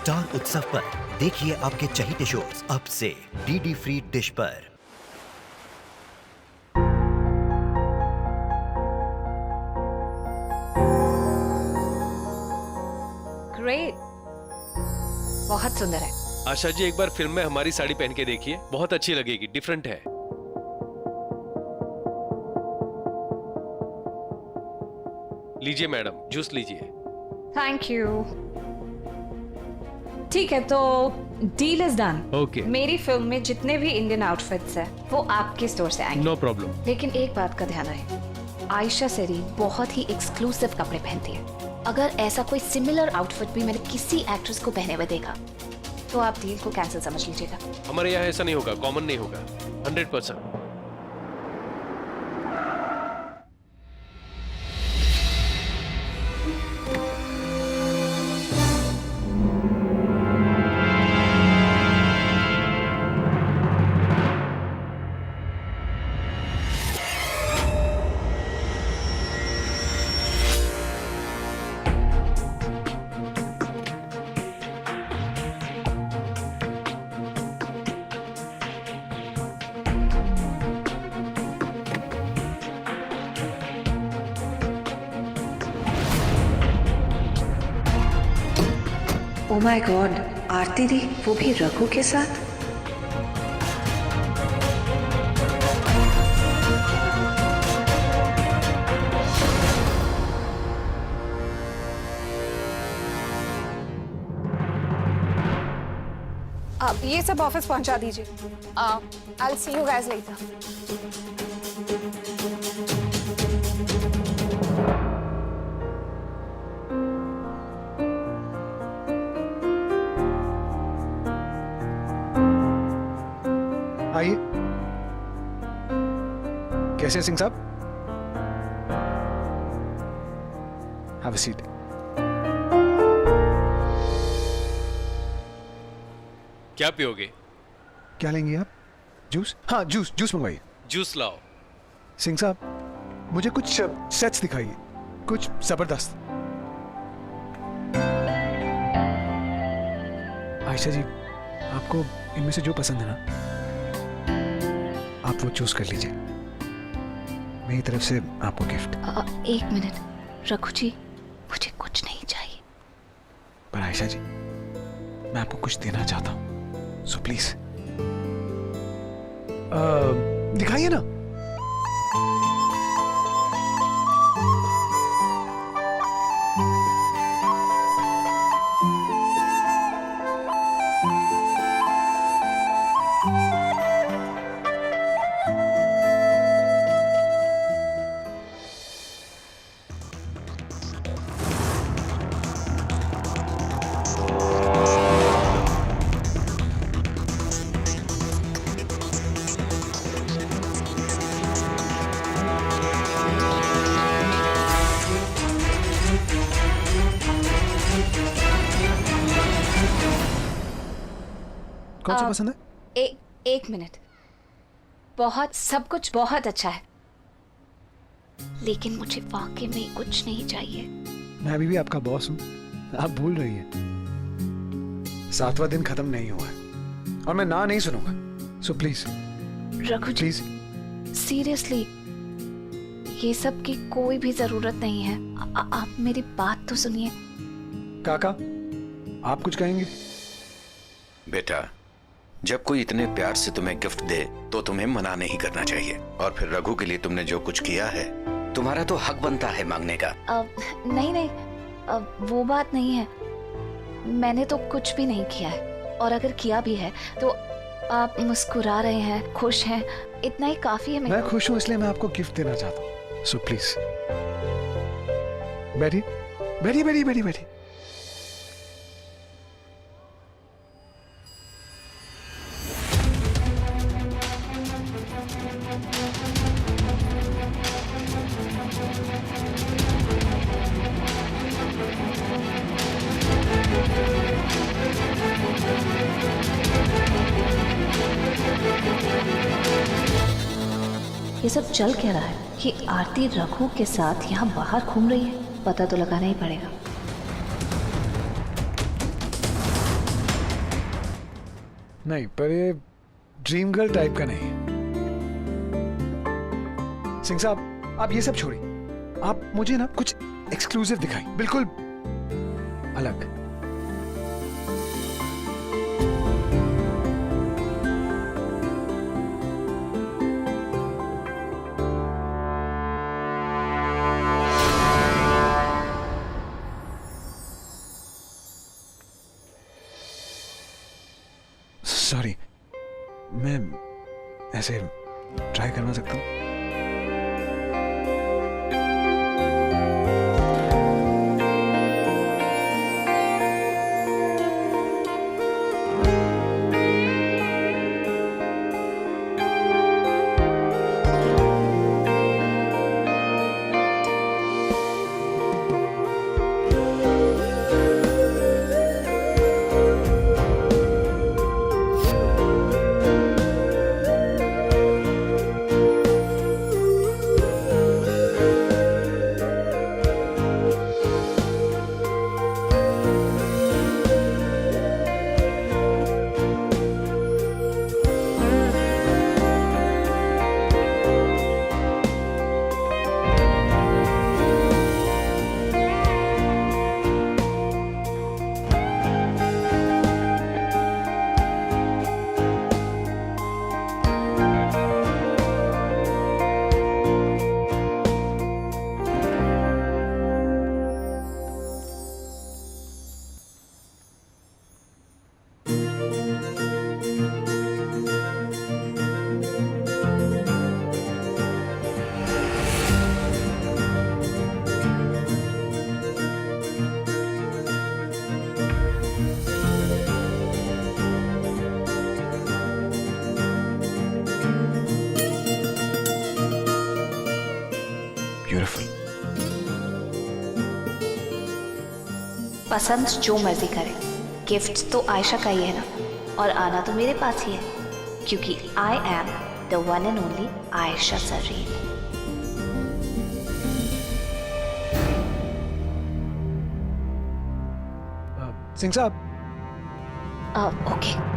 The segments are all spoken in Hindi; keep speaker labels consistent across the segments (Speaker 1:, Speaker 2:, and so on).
Speaker 1: स्टार उत्सव पर देखिए आपके चहीते शोज अब से डीडी फ्री डिश पर।
Speaker 2: ग्रेट, बहुत सुंदर है।
Speaker 3: आशा जी एक बार फिल्म में हमारी साड़ी पहन के देखिए, बहुत अच्छी लगेगी, डिफरेंट है। लीजिए मैडम, जूस लीजिए।
Speaker 2: Thank you. ठीक है, तो डील इज डन।
Speaker 3: ओके।
Speaker 2: मेरी फिल्म में जितने भी इंडियन आउटफिट्स हैं वो आपके स्टोर से आएंगे।
Speaker 3: No problem.
Speaker 2: लेकिन एक बात का ध्यान रहे, आयशा सेरी बहुत ही एक्सक्लूसिव कपड़े पहनती है। अगर ऐसा कोई सिमिलर आउटफिट भी मैंने किसी एक्ट्रेस को पहने हुए देखा तो आप डील को कैंसिल समझ लीजिएगा।
Speaker 3: हमारे यहाँ ऐसा नहीं होगा, कॉमन नहीं होगा, 100%।
Speaker 2: ओह माय गॉड, आरती दी, वो भी रघु के साथ।
Speaker 4: आप ये सब ऑफिस पहुंचा दीजिए। I'll see you guys later.
Speaker 5: आइए। कैसे हैं सिंह साहब? Have a seat.
Speaker 3: क्या पियोगे?
Speaker 5: क्या लेंगे आप? जूस? हाँ, जूस जूस मंगवाइए।
Speaker 3: जूस लाओ।
Speaker 5: सिंह साहब, मुझे कुछ सेट्स दिखाइए, कुछ जबरदस्त। आयशा जी, आपको इनमें से जो पसंद है ना, आप वो चूज कर लीजिए। मेरी तरफ से आपको गिफ्ट।
Speaker 2: एक मिनट रघु जी, मुझे कुछ नहीं चाहिए।
Speaker 5: पर आयशा जी, मैं आपको कुछ देना चाहता हूं, सो प्लीज दिखाइए ना। कौन सा पसंद है?
Speaker 2: एक मिनट। बहुत, सब कुछ बहुत अच्छा है, लेकिन मुझे वाकई में कुछ नहीं चाहिए।
Speaker 5: मैं अभी भी आपका बॉस हूं, आप भूल रही हैं। 7वां दिन खत्म नहीं हुआ है और मैं ना नहीं सुनूंगा, so please
Speaker 2: Raghu ji,
Speaker 5: please.
Speaker 2: Seriously ये सब की कोई भी जरूरत नहीं है। आप मेरी बात तो सुनिए।
Speaker 5: काका, आप कुछ कहेंगे?
Speaker 6: बेटा, जब कोई इतने प्यार से तुम्हें गिफ्ट दे तो तुम्हें मना नहीं करना चाहिए। और फिर रघु के लिए तुमने जो कुछ किया है, तुम्हारा तो हक बनता है मांगने का।
Speaker 2: नहीं नहीं, वो बात नहीं है। मैंने तो कुछ भी नहीं किया है, और अगर किया भी है तो आप मुस्कुरा रहे हैं, खुश हैं, इतना ही काफी है।
Speaker 5: मैं खुश हूं, इसलिए मैं आपको गिफ्ट देना चाहता हूं, सो प्लीज बैठिए बैठिए बैठिए बैठिए बैठिए।
Speaker 2: ये सब चल क्या रहा है कि आरती रघु के साथ यहाँ बाहर घूम रही है? पता तो लगाना ही पड़ेगा।
Speaker 5: नहीं, पर ये ड्रीम गर्ल टाइप का नहीं। सिंह साहब, आप ये सब छोड़िए, आप मुझे ना कुछ एक्सक्लूसिव दिखाएं, बिल्कुल अलग। सॉरी, मैं ऐसे ट्राई करवा सकता हूँ? ब्यूटीफुल।
Speaker 2: पसंद जो मर्जी करे, गिफ्ट तो आयशा का ही है ना, और आना तो मेरे पास ही है, क्योंकि I am the one and only Ayesha Sareen.
Speaker 5: Singh साहब,
Speaker 2: ओके।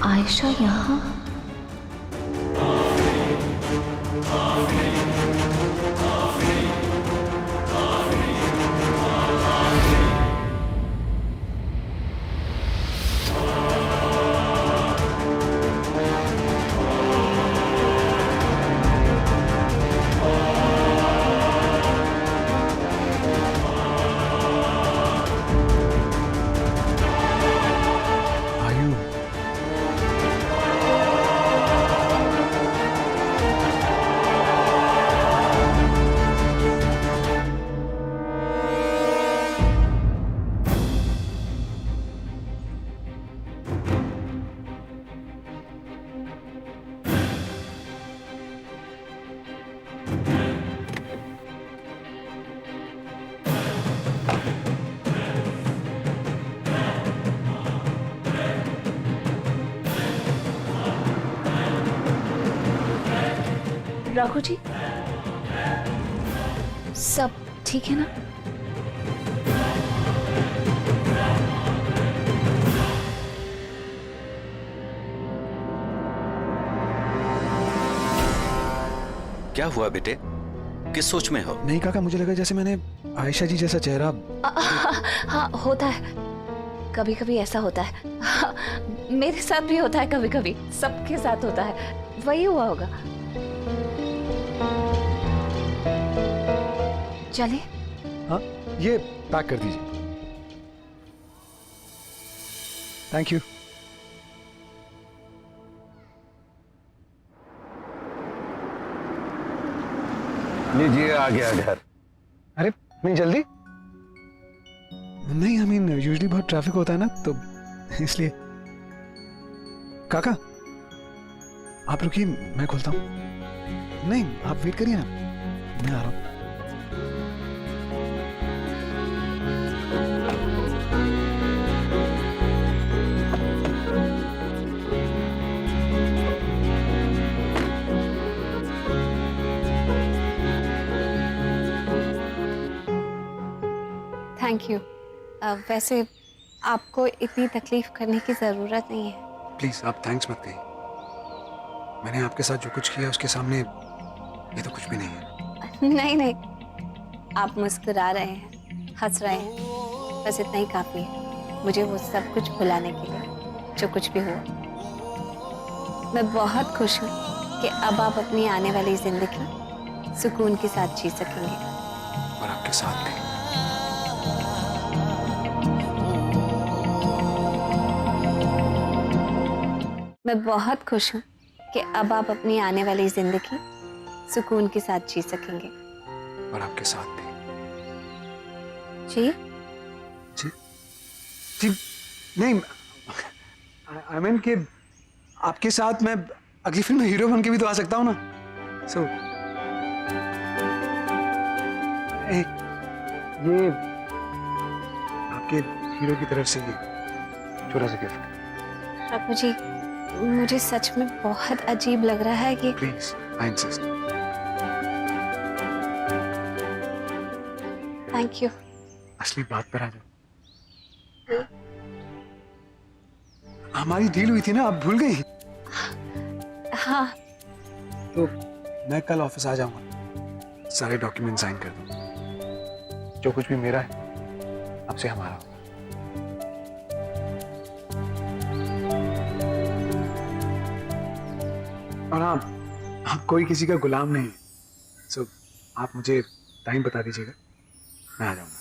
Speaker 2: आयशा यहाँ?
Speaker 5: आयु,
Speaker 2: राघु जी, सब ठीक है ना?
Speaker 6: क्या हुआ बेटे, किस सोच में हो?
Speaker 5: नहीं काका, मुझे लगा जैसे मैंने आयशा जी जैसा चेहरा।
Speaker 2: हाँ, होता है, कभी कभी ऐसा होता है। हाँ, मेरे साथ भी होता है, कभी कभी सबके साथ होता है, वही हुआ होगा। चले?
Speaker 5: हाँ, ये पैक कर दीजिए। Thank you.
Speaker 7: लीजिए, आ गया घर।
Speaker 5: अरे नहीं, जल्दी नहीं, आई मीन यूजुअली बहुत ट्रैफिक होता है ना, तो इसलिए। काका आप रुकिए, मैं खोलता हूँ। नहीं, आप वेट करिए ना, मैं आ रहा हूँ।
Speaker 4: Thank you. वैसे आपको इतनी तकलीफ करने की ज़रूरत नहीं है।
Speaker 5: प्लीज आप थैंक्स मत कहिए। मैंने आपके साथ जो कुछ किया उसके सामने ये तो कुछ भी नहीं है।
Speaker 4: नहीं नहीं, आप मुस्कुरा रहे हैं, हंस रहे हैं, बस इतना ही काफ़ी है मुझे वो सब कुछ भुलाने के लिए जो कुछ भी हुआ। मैं बहुत खुश हूँ कि अब आप अपनी आने वाली ज़िंदगी सुकून के साथ जी सकेंगे।
Speaker 5: और आपके साथ भी।
Speaker 4: मैं बहुत खुश हूँ कि अब आप अपनी आने वाली ज़िंदगी सुकून के साथ जी सकेंगे।
Speaker 5: और आपके साथ भी।
Speaker 4: जी
Speaker 5: जी जी नहीं, आई मीन कि आपके साथ मैं अगली फिल्म में हीरो बन के भी तो आ सकता हूँ ना। सो ये आपके हीरो की तरफ से ये छोटा सा गिफ्ट।
Speaker 4: प्रभु जी, मुझे सच में बहुत अजीब लग रहा है कि
Speaker 5: please I insist.
Speaker 4: Thank you.
Speaker 5: असली बात पर आ जाओ। हमारी डील हुई थी ना, आप भूल गई?
Speaker 4: हाँ,
Speaker 5: तो मैं कल ऑफिस आ जाऊंगा, सारे डॉक्यूमेंट साइन कर दूंगा। जो कुछ भी मेरा है आपसे हमारा होगा। और आप कोई किसी का गुलाम नहीं। सो आप मुझे टाइम बता दीजिएगा, मैं आ जाऊंगा।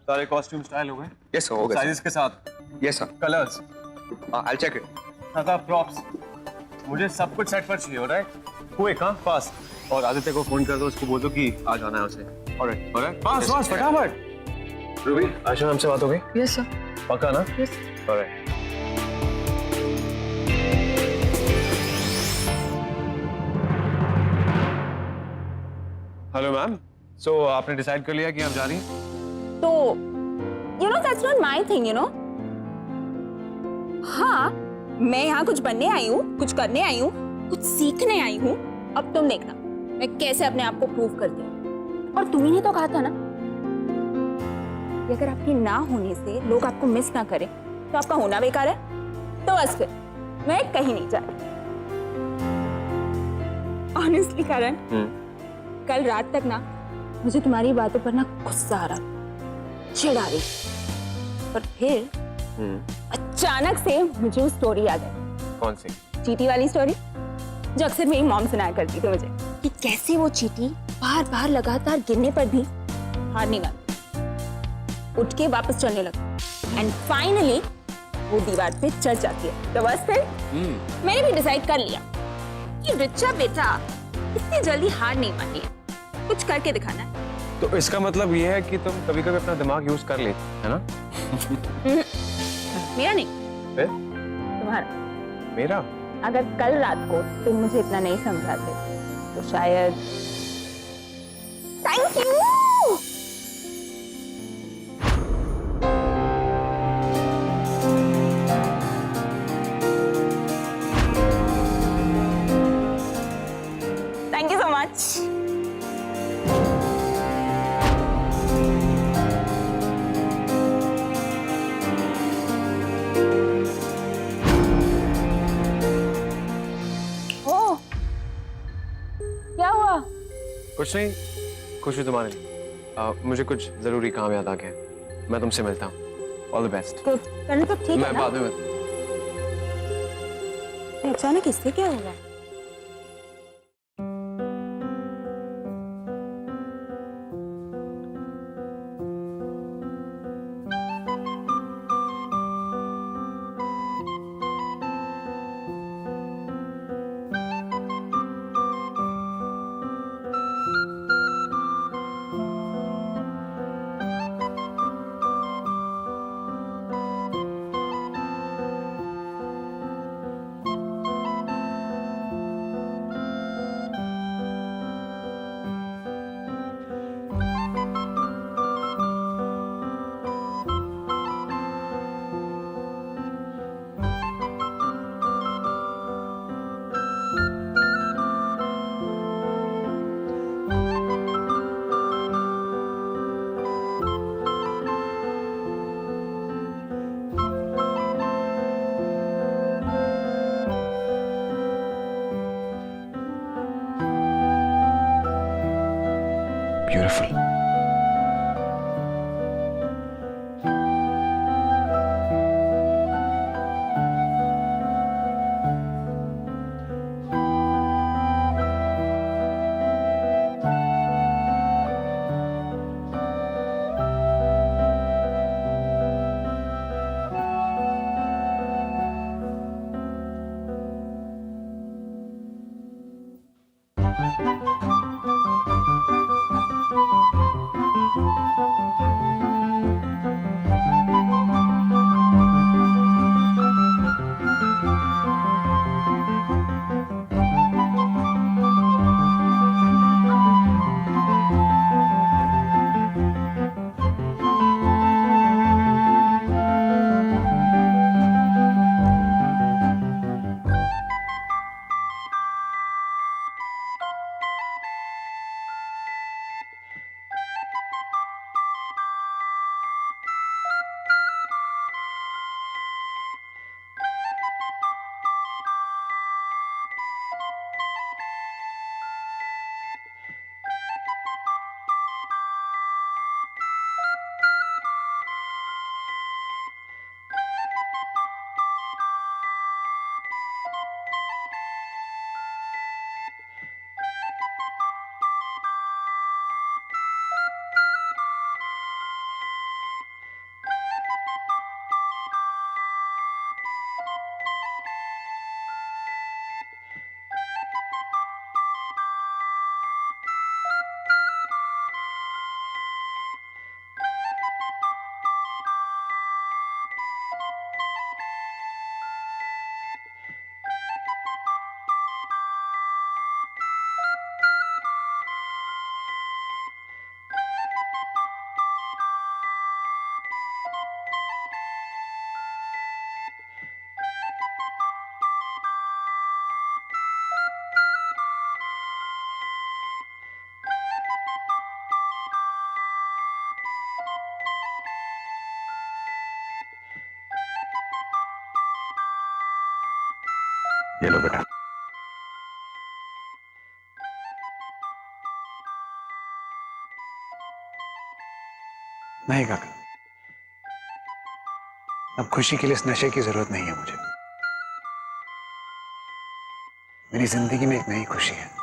Speaker 8: सारे कॉस्ट्यूम स्टाइल हो गए?
Speaker 7: यस सर, हो गया
Speaker 8: साइजेस के साथ,
Speaker 7: yes sir.
Speaker 8: Colours,
Speaker 7: I check it.
Speaker 8: तथा प्रॉप्स, मुझे सब कुछ सेट पर चाहिए। ऑलराइट, क्विक, हाँ, फास्ट। और आदित्य को फोन कर दो, उसको बोल दो कि आ जाना है उसे। ऑलराइट, ऑलराइट, फास्ट फास्ट, फटाफट। रूबी, आशा हमसे बात हो गई?
Speaker 2: Yes sir.
Speaker 8: पक्का ना?
Speaker 2: यस।
Speaker 8: ऑलराइट। हेलो मैम, सो आपने डिसाइड कर लिया कि आप जा रही हैं?
Speaker 9: तो you know that's not my thing, you know. हाँ, मैं यहाँ कुछ बनने आई हूँ, कुछ करने आई हूँ, कुछ सीखने आई हूँ। अब तुम देखना मैं कैसे अपने आप को प्रूव करती हूँ। और तुम्ही ने तो कहा था ना कि अगर आपकी ना होने से लोग आपको मिस ना करें तो आपका होना बेकार है। तो बस फिर मैं कहीं नहीं जा रही। ऑनेस्टली करण, कल रात तक ना मुझे तुम्हारी बातों पर ना गुस्सा आ रहा, चिढ़ आ रही, पर फिर अचानक से मुझे वो स्टोरी याद आई।
Speaker 8: कौन सी?
Speaker 9: चीटी वाली स्टोरी, जो अक्सर मेरी मॉम सुनाया करती थी मुझे, कि कैसे वो चीटी बार बार लगातार गिरने पर भी हार नहीं मानती, उठ के वापस चलने लगती एंड फाइनली वो दीवार पे चढ़ जाती है। तो बस फिर मैंने भी डिसाइड कर लिया कि रिचा बेटा इतनी जल्दी हार नहीं माननी है, कुछ करके दिखाना है।
Speaker 8: तो इसका मतलब ये है कि तुम कभी कभी अपना दिमाग यूज कर लेते, है ना?
Speaker 9: मेरा नहीं,
Speaker 8: फिर?
Speaker 9: तुम्हारा।
Speaker 8: मेरा?
Speaker 9: अगर कल रात को तुम मुझे इतना नहीं समझाते तो शायद। Thank you. Thank you so much.
Speaker 8: कुछ नहीं, खुश हूँ तुम्हारे लिए। मुझे कुछ जरूरी काम याद आ गया, मैं तुमसे मिलता हूँ। All the best.
Speaker 9: करने तो ठीक है
Speaker 8: मैं
Speaker 9: ना?
Speaker 8: बाद में
Speaker 9: अचानक इससे क्या हुआ?
Speaker 5: ब्यूटीफुल। ये लो बेटा। नहीं काका, अब खुशी के लिए इस नशे की जरूरत नहीं है मुझे। मेरी जिंदगी में एक नई खुशी है।